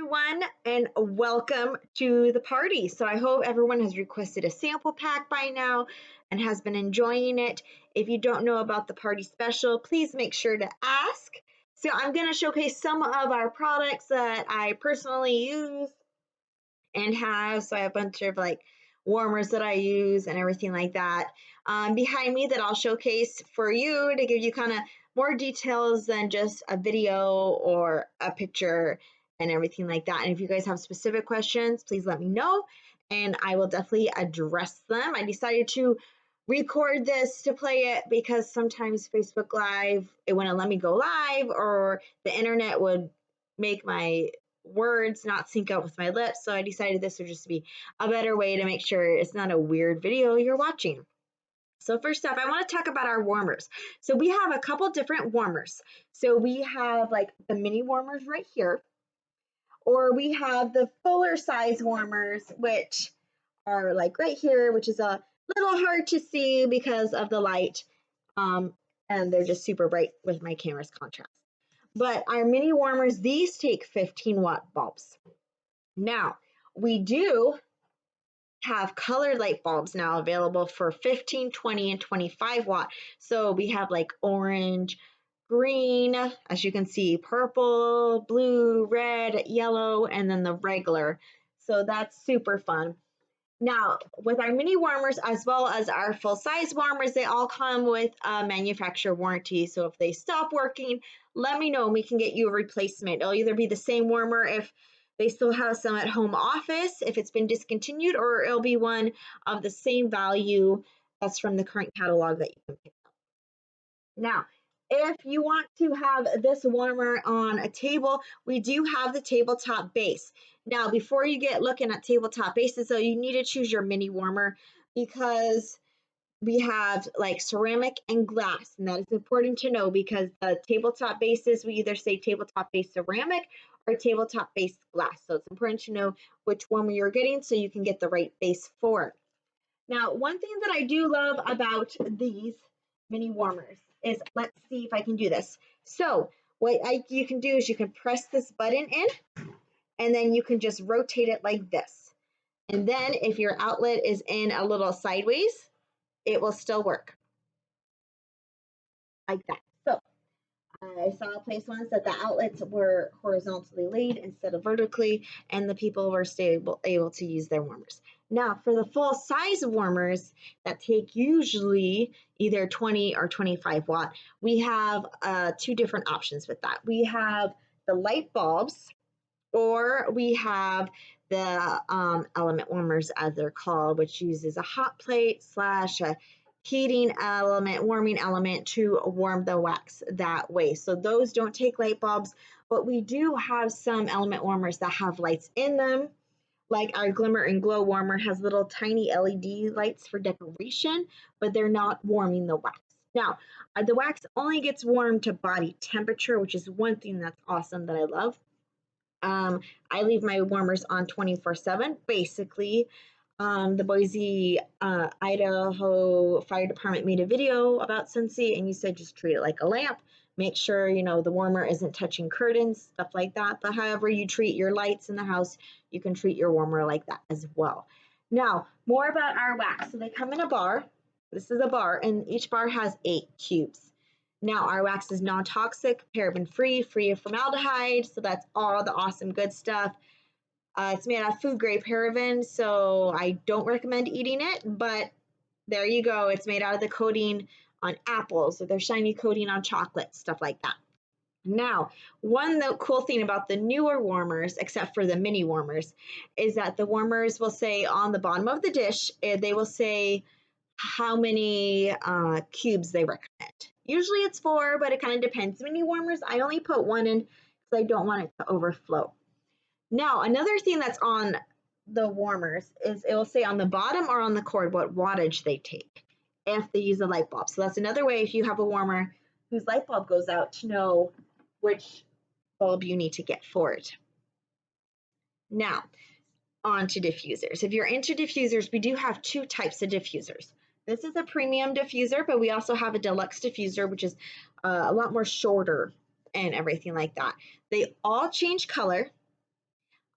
everyone, and welcome to the party. So I hope everyone has requested a sample pack by now and has been enjoying it. If you don't know about the party special, please make sure to ask. So I'm going to showcase some of our products that I personally use and have. So I have a bunch of like warmers that I use and everything like that behind me that I'll showcase for you to give you kind of more details than just a video or a picture and everything like that. And if you guys have specific questions, please let me know and I will definitely address them. I decided to record this to play it because sometimes Facebook Live, it wouldn't let me go live, or the internet would make my words not sync up with my lips. So I decided this would just be a better way to make sure it's not a weird video you're watching. So first off, I want to talk about our warmers. So we have a couple different warmers. So we have like the mini warmers right here, or we have the fuller size warmers, which are like right here, which is a little hard to see because of the light. And they're just super bright with my camera's contrast. But our mini warmers, these take 15-watt bulbs. Now, we do have colored light bulbs now available for 15, 20, and 25 watt. So we have like orange, green, as you can see, purple, blue, red, yellow, and then the regular. So that's super fun. Now, with our mini warmers as well as our full-size warmers, they all come with a manufacturer warranty. So if they stop working, let me know and we can get you a replacement. It'll either be the same warmer if they still have some at home office, if it's been discontinued, or it'll be one of the same value that's from the current catalog that you can pick up. Now, if you want to have this warmer on a table, we do have the tabletop base. Now, before you get looking at tabletop bases, though, you need to choose your mini warmer because we have like ceramic and glass, and that is important to know because the tabletop bases, we either say tabletop base ceramic or tabletop base glass. So it's important to know which warmer you're getting so you can get the right base for it. Now, one thing that I do love about these mini warmers is, let's see if I can do this. So what you can do is you can press this button in and then you can just rotate it like this. And then if your outlet is in a little sideways, it will still work like that. So I saw a place once that the outlets were horizontally laid instead of vertically, and the people were still able to use their warmers. Now, for the full size warmers that take usually either 20 or 25 watt, we have two different options with that. We have the light bulbs, or we have the element warmers, as they're called, which uses a hot plate slash a heating element, warming element to warm the wax that way. So those don't take light bulbs, but we do have some element warmers that have lights in them. Like our Glimmer and Glow warmer has little tiny LED lights for decoration, but they're not warming the wax. Now, the wax only gets warm to body temperature, which is one thing that's awesome that I love. I leave my warmers on 24/7. Basically, the Boise, Idaho Fire Department made a video about Scentsy, and you said just treat it like a lamp. Make sure, the warmer isn't touching curtains, stuff like that. But however you treat your lights in the house, you can treat your warmer like that as well. Now, more about our wax. So they come in a bar. This is a bar, and each bar has 8 cubes. Now, our wax is non-toxic, paraben-free, free of formaldehyde, so that's all the awesome good stuff. It's made out of food-grade paraben, so I don't recommend eating it, but there you go. It's made out of the coating on apples, or their shiny coating on chocolate, stuff like that. Now, one cool thing about the newer warmers, except for the mini warmers, is that the warmers will say on the bottom of the dish, they will say how many cubes they recommend. Usually it's 4, but it kind of depends. Mini warmers, I only put 1 in because I don't want it to overflow. Now, another thing that's on the warmers is it will say on the bottom or on the cord what wattage they take if they use a light bulb. So that's another way if you have a warmer whose light bulb goes out to know which bulb you need to get for it. Now, on to diffusers. If you're into diffusers, we do have 2 types of diffusers. This is a premium diffuser, but we also have a deluxe diffuser, which is a lot more shorter and everything like that. They all change color.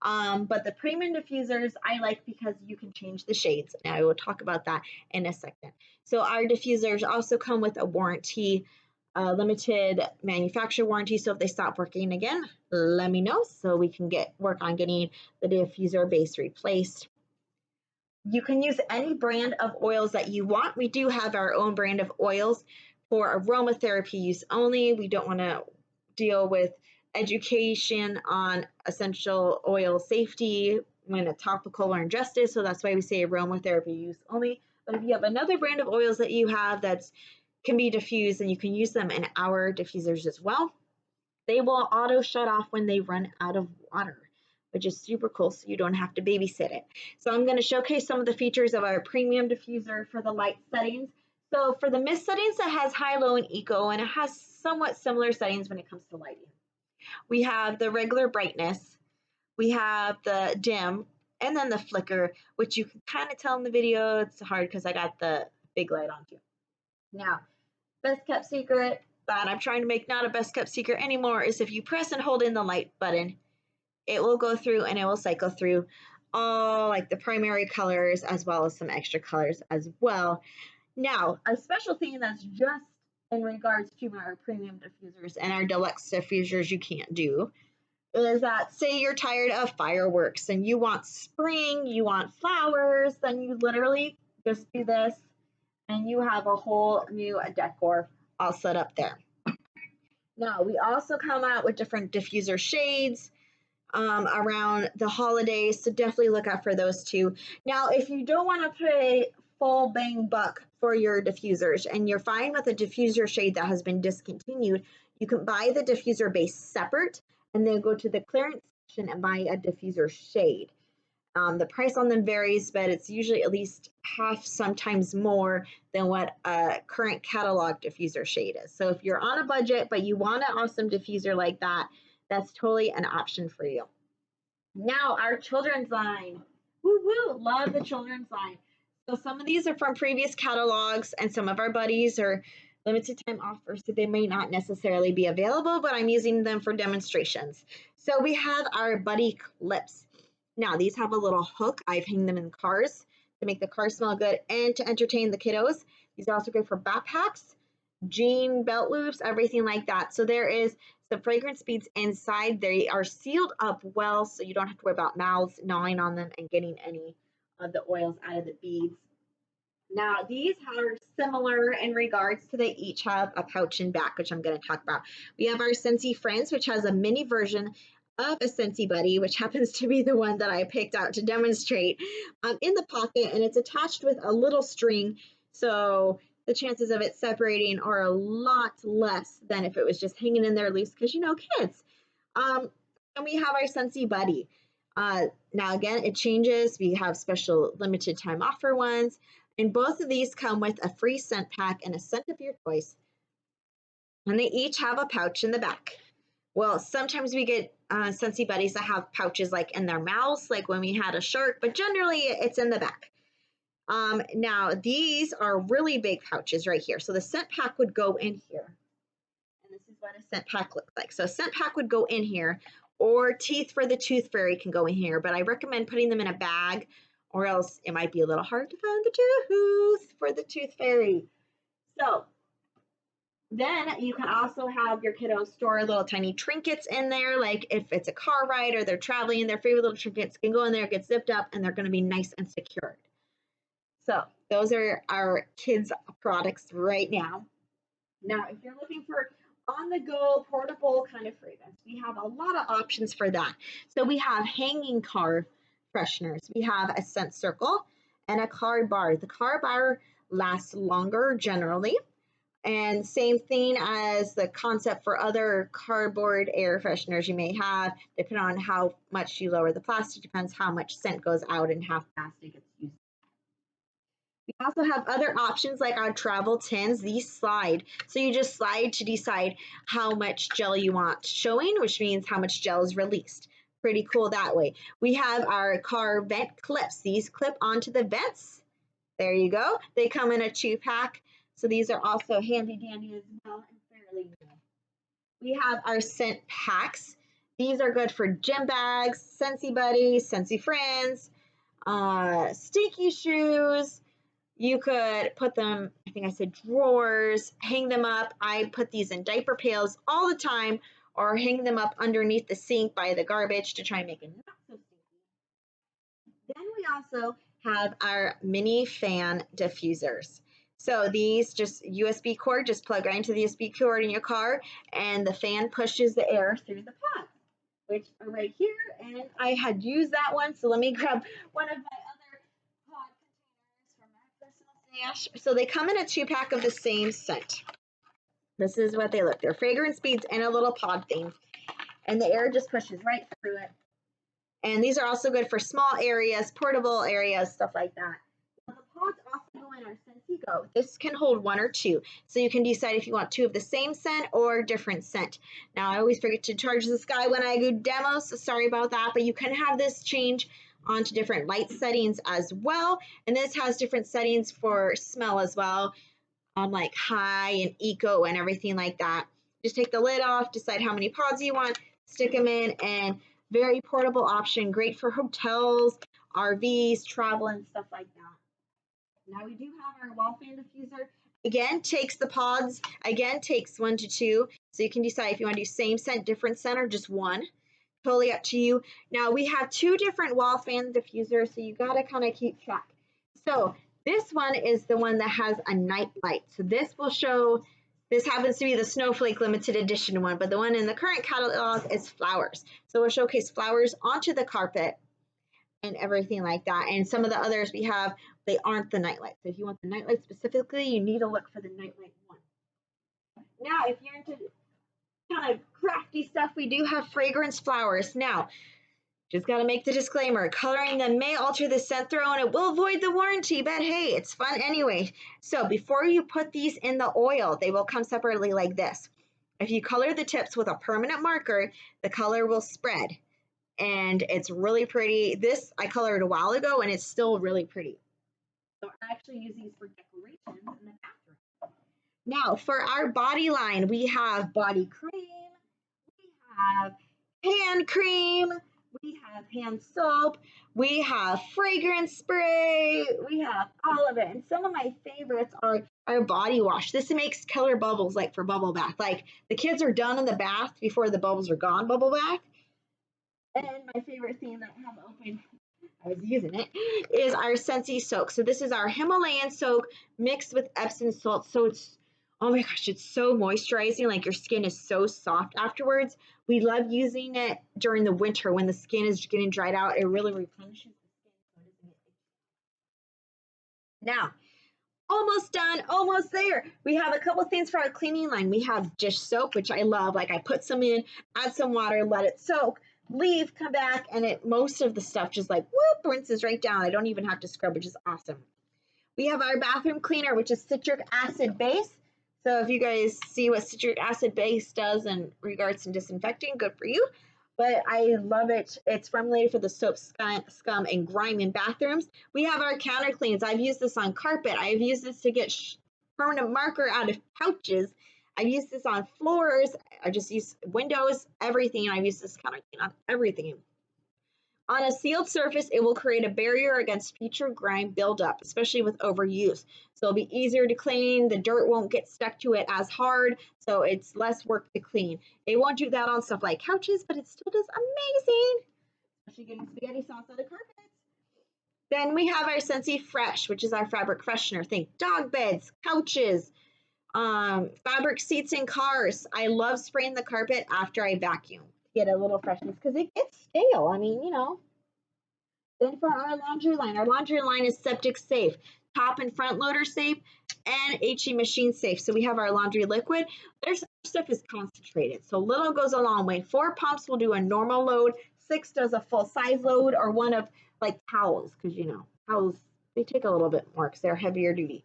But the premium diffusers I like because you can change the shades, and I will talk about that in a second. So our diffusers also come with a warranty, limited manufacturer warranty. So if they stop working again, let me know so we can work on getting the diffuser base replaced. You can use any brand of oils that you want. We do have our own brand of oils for aromatherapy use only. We don't want to deal with education on essential oil safety when it's topical or ingested, so that's why we say aromatherapy use only. But if you have another brand of oils that you have that can be diffused, then you can use them in our diffusers as well. They will auto shut off when they run out of water, which is super cool, so you don't have to babysit it. So I'm going to showcase some of the features of our premium diffuser for the light settings. So for the mist settings, it has high, low, and eco, and it has somewhat similar settings when it comes to lighting. We have the regular brightness, we have the dim, and then the flicker, which you can kind of tell in the video. It's hard because I got the big light on too. Now, best kept secret that I'm trying to make not a best kept secret anymore is if you press and hold in the light button, it will go through and it will cycle through all like the primary colors as well as some extra colors as well. Now, a special thing that's just in regards to our premium diffusers and our deluxe diffusers you can't do is that say you're tired of fireworks and you want spring, you want flowers, then you literally just do this and you have a whole new decor all set up there. Now, we also come out with different diffuser shades around the holidays, so definitely look out for those too. Now, if you don't want to pay full bang buck for your diffusers and you're fine with a diffuser shade that has been discontinued, you can buy the diffuser base separate and then go to the clearance section and buy a diffuser shade. The price on them varies, but it's usually at least half, sometimes more than what a current catalog diffuser shade is. So if you're on a budget, but you want an awesome diffuser like that, that's totally an option for you. Now, our children's line. Woo woo, love the children's line. So some of these are from previous catalogs, and some of our buddies are limited time offers, so they may not necessarily be available, but I'm using them for demonstrations. So we have our buddy clips. Now, these have a little hook. I've hung them in cars to make the car smell good and to entertain the kiddos. These are also great for backpacks, jean belt loops, everything like that. So there is some fragrance beads inside. They are sealed up well, so you don't have to worry about mouths gnawing on them and getting any of the oils out of the beads. Now, these are similar in regards to they each have a pouch and back, which I'm going to talk about. We have our Scentsy Friends, which has a mini version of a Scentsy Buddy, which happens to be the one that I picked out to demonstrate, in the pocket, and it's attached with a little string, so the chances of it separating are a lot less than if it was just hanging in there loose because, you know, kids. And we have our Scentsy Buddy. Now, again, it changes. We have special limited time offer ones, and both of these come with a free scent pack and a scent of your choice, and they each have a pouch in the back. Well, sometimes we get Scentsy Buddies that have pouches like in their mouths, like when we had a shark, but generally it's in the back. Now, these are really big pouches right here. So the scent pack would go in here. And this is what a scent pack looks like. So a scent pack would go in here, or teeth for the tooth fairy can go in here, but I recommend putting them in a bag, or else it might be a little hard to find the tooth for the tooth fairy. So then you can also have your kiddos store little tiny trinkets in there, like if it's a car ride or they're traveling, their favorite little trinkets can go in there, get zipped up, and they're going to be nice and secured. So those are our kids' products right now. Now, if you're looking for on-the-go, portable kind of fragrance, we have a lot of options for that. So we have hanging car fresheners. We have a scent circle and a car bar. The car bar lasts longer generally. And same thing as the concept for other cardboard air fresheners you may have, depending on how much you lower the plastic, depends how much scent goes out and how fast it gets used. We also have other options like our travel tins. These slide. So you just slide to decide how much gel you want showing, which means how much gel is released. Pretty cool that way. We have our car vent clips. These clip onto the vents. There you go. They come in a 2-pack. So these are also handy dandy as well and fairly new. We have our scent packs. These are good for gym bags, Scentsy buddies, Scentsy friends, sticky shoes. You could put them, I think I said drawers, hang them up. I put these in diaper pails all the time, or hang them up underneath the sink by the garbage to try and make it not so stinky. Then we also have our mini fan diffusers. So these just USB cord, just plug right into the USB cord in your car, and the fan pushes the air through the pot, which are right here. And I had used that one, so let me grab one of my other pod containers from my personal stash. So they come in a 2-pack of the same scent. This is what they look. They're fragrance beads and a little pod thing. And the air just pushes right through it. And these are also good for small areas, portable areas, stuff like that. Now, the pods also go in our Scentsy Go. This can hold 1 or 2. So you can decide if you want 2 of the same scent or different scent. Now, I always forget to charge this guy when I do demos, so sorry about that. But you can have this change onto different light settings as well. And this has different settings for smell as well, like high and eco and everything like that. Just take the lid off, decide how many pods you want, stick them in, and very portable option, great for hotels, RVs, travel, and stuff like that. Now we do have our wall fan diffuser. Again, takes the pods, again, takes 1 to 2. So you can decide if you want to do same scent, different scent, or just one. Totally up to you. Now we have 2 different wall fan diffusers, so you got to kind of keep track. So this one is the one that has a night light. So this will show, this happens to be the Snowflake limited edition one, but the one in the current catalog is flowers. So we'll showcase flowers onto the carpet and everything like that. And some of the others we have, they aren't the nightlight. So if you want the nightlight specifically, you need to look for the nightlight one. Now, if you're into kind of crafty stuff, we do have fragrance flowers. Now, just got to make the disclaimer, coloring them may alter the scent throw and it will void the warranty, but hey, it's fun anyway. So before you put these in the oil, they will come separately like this. If you color the tips with a permanent marker, the color will spread and it's really pretty. This I colored a while ago and it's still really pretty. So I actually use these for decorations in the bathroom. Now for our body line, we have body cream, we have hand cream, we have hand soap, we have fragrance spray, we have all of it. And some of my favorites are our body wash. This makes killer bubbles, like for bubble bath. Like the kids are done in the bath before the bubbles are gone, bubble bath. And my favorite thing that I have open, I was using it, is our Scentsy soak. So this is our Himalayan soak mixed with Epsom salt. So it's, oh my gosh, it's so moisturizing. Like your skin is so soft afterwards. We love using it during the winter when the skin is getting dried out. It really replenishes the skin so it doesn't get itchy. Now, almost done, almost there. We have a couple things for our cleaning line. We have dish soap, which I love. Like I put some in, add some water, let it soak, leave, come back, and it most of the stuff just like whoop rinses right down. I don't even have to scrub, which is awesome. We have our bathroom cleaner, which is citric acid base. So if you guys see what citric acid base does in regards to disinfecting, good for you. But I love it. It's formulated for the soap, scum, and grime in bathrooms. We have our counter cleans. I've used this on carpet. I've used this to get permanent marker out of pouches. I've used this on floors. I just use windows, everything. I've used this counter clean on everything. On a sealed surface, it will create a barrier against future grime buildup, especially with overuse. So it'll be easier to clean. The dirt won't get stuck to it as hard, so it's less work to clean. It won't do that on stuff like couches, but it still does amazing, especially getting spaghetti sauce on the carpets. Then we have our Scentsy Fresh, which is our fabric freshener. Think dog beds, couches, fabric seats in cars. I love spraying the carpet after I vacuum to get a little freshness because it gets stale. I mean, you know. Then for our laundry line is septic safe, top and front loader safe, and HE machine safe. So we have our laundry liquid. Their stuff is concentrated, so little goes a long way. 4 pumps will do a normal load, 6 does a full size load, or one of like towels, because you know towels they take a little bit more because they're heavier duty.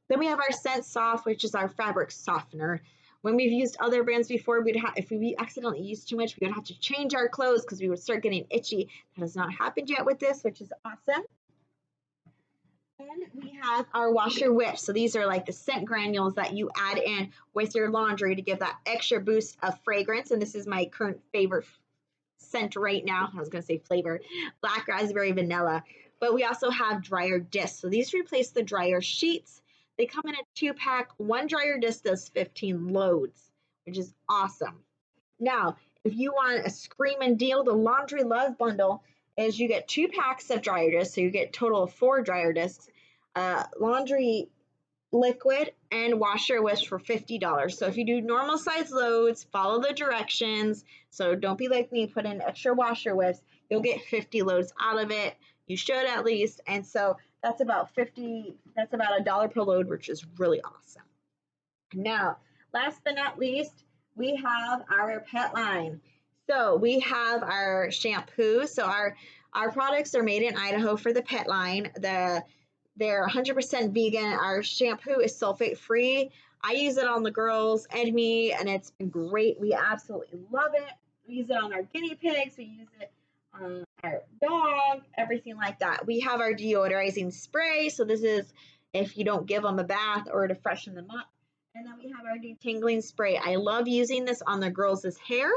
Then we have our Scent Soft, which is our fabric softener. When we've used other brands before, if we accidentally used too much, we would have to change our clothes because we would start getting itchy. That has not happened yet with this, which is awesome. And we have our washer whip. So these are like the scent granules that you add in with your laundry to give that extra boost of fragrance. And this is my current favorite scent right now. I was going to say flavor, black raspberry vanilla. But we also have dryer discs. So these replace the dryer sheets. They come in a 2-pack. One dryer disc does 15 loads, which is awesome. Now, if you want a screaming deal, the Laundry Love Bundle is you get 2 packs of dryer discs, so you get a total of 4 dryer discs, laundry liquid, and washer whisk for $50. So if you do normal size loads, follow the directions. So don't be like me, put in extra washer whisks. You'll get 50 loads out of it. You should at least. And so that's about $1 per load, which is really awesome. Now, last but not least, we have our pet line. So we have our shampoo. So our products are made in Idaho for the pet line. They're 100% vegan. Our shampoo is sulfate free. I use it on the girls and me, and it's been great. We absolutely love it. We use it on our guinea pigs. We use it on our dog, everything like that. We have our deodorizing spray. So this is if you don't give them a bath or to freshen them up. And then we have our detangling spray. I love using this on the girls' hair.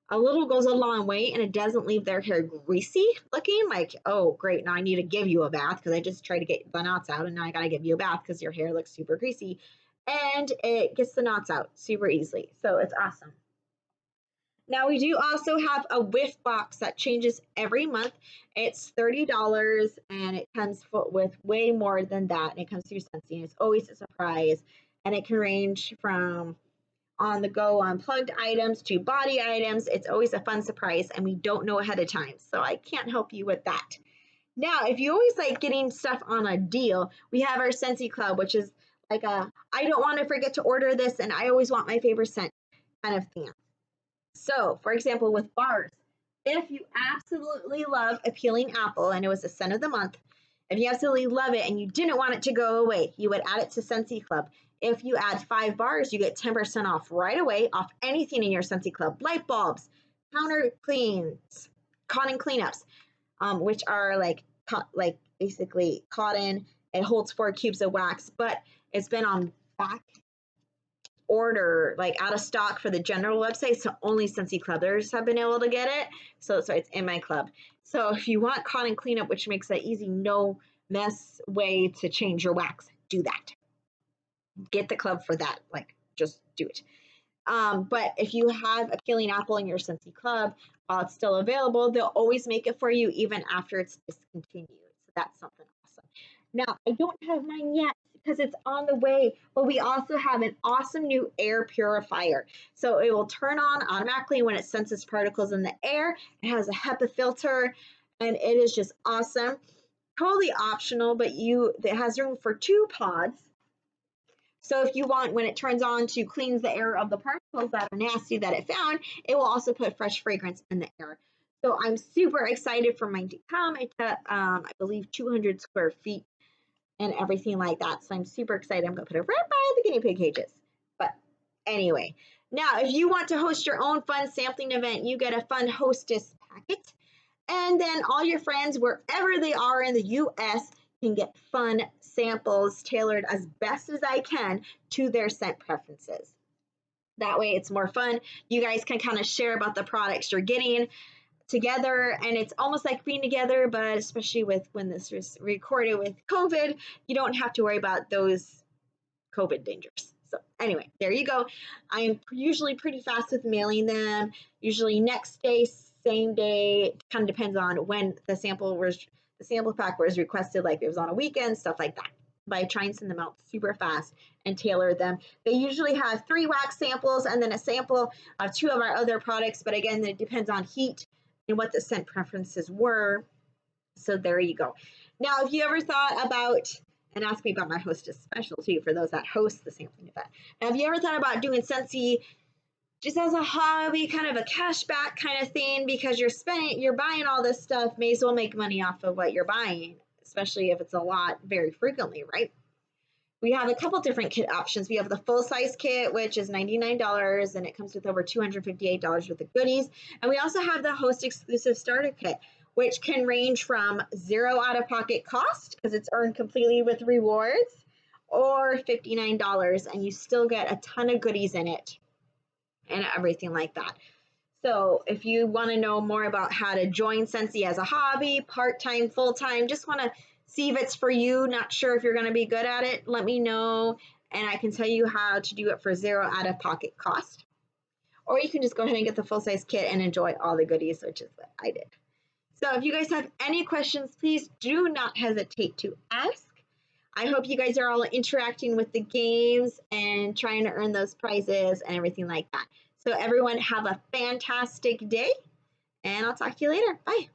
A little goes a long way, and it doesn't leave their hair greasy looking like, oh, great, now I need to give you a bath because I just tried to get the knots out, and now I got to give you a bath because your hair looks super greasy. And it gets the knots out super easily, so it's awesome. Now, we do also have a Whiff Box that changes every month. It's $30, and it comes with way more than that, and it comes through Scentsy, and it's always a surprise, and it can range from on-the-go unplugged items to body items. It's always a fun surprise, and we don't know ahead of time, so I can't help you with that. Now, if you always like getting stuff on a deal, we have our Scentsy Club, which is like a I don't want to forget to order this, and I always want my favorite scent kind of thing. So, for example, with bars, if you absolutely love a peeling apple, and it was the scent of the month, if you absolutely love it and you didn't want it to go away, you would add it to Scentsy Club. If you add 5 bars, you get 10% off right away off anything in your Scentsy Club. Light bulbs, counter cleans, cotton cleanups, which are like basically cotton. It holds 4 cubes of wax, but it's been on back order, like out of stock for the general website, so only Scentsy Clubbers have been able to get it. So it's in my club. So if you want cotton cleanup, which makes that easy, no mess way to change your wax, do that. Get the club for that. Like, just do it. But if you have a peeling apple in your Scentsy Club, while it's still available, they'll always make it for you even after it's discontinued. So that's something awesome. Now, I don't have mine yet because it's on the way, but we also have an awesome new air purifier. So it will turn on automatically when it senses particles in the air. It has a HEPA filter, and it is just awesome. Totally optional, but it has room for 2 pods. So if you want, when it turns on to cleanse the air of the particles that are nasty that it found, it will also put fresh fragrance in the air. So I'm super excited for mine to come. It's I believe 200 square feet and everything like that. So I'm super excited. I'm going to put it right by the guinea pig cages. But anyway, now if you want to host your own fun sampling event, you get a fun hostess packet. And then all your friends, wherever they are in the U.S., can get fun samples tailored as best as I can to their scent preferences. That way it's more fun. You guys can kind of share about the products you're getting together, and it's almost like being together, but especially with when this was recorded with COVID, you don't have to worry about those COVID dangers. So anyway, there you go. I am usually pretty fast with mailing them, usually next day, same day, kind of depends on when the sample pack was requested, like it was on a weekend, stuff like that. But I try and send them out super fast and tailor them. They usually have 3 wax samples and then a sample of 2 of our other products, but again, it depends on heat and what the scent preferences were. So there you go. Now, if you ever thought about, and ask me about my hostess special too, for those that host the sampling event. Now, have you ever thought about doing Scentsy just as a hobby, kind of a cashback kind of thing, because you're buying all this stuff, may as well make money off of what you're buying, especially if it's a lot very frequently, right? We have a couple different kit options. We have the full-size kit, which is $99, and it comes with over $258 worth of goodies. And we also have the host exclusive starter kit, which can range from 0 out-of-pocket cost, because it's earned completely with rewards, or $59, and you still get a ton of goodies in it and everything like that. So if you want to know more about how to join Scentsy as a hobby, part-time, full-time, just want to see if it's for you, not sure if you're going to be good at it, let me know and I can tell you how to do it for zero out-of-pocket cost. Or you can just go ahead and get the full-size kit and enjoy all the goodies, which is what I did. So if you guys have any questions, please do not hesitate to ask. I hope you guys are all interacting with the games and trying to earn those prizes and everything like that. So everyone have a fantastic day, and I'll talk to you later. Bye.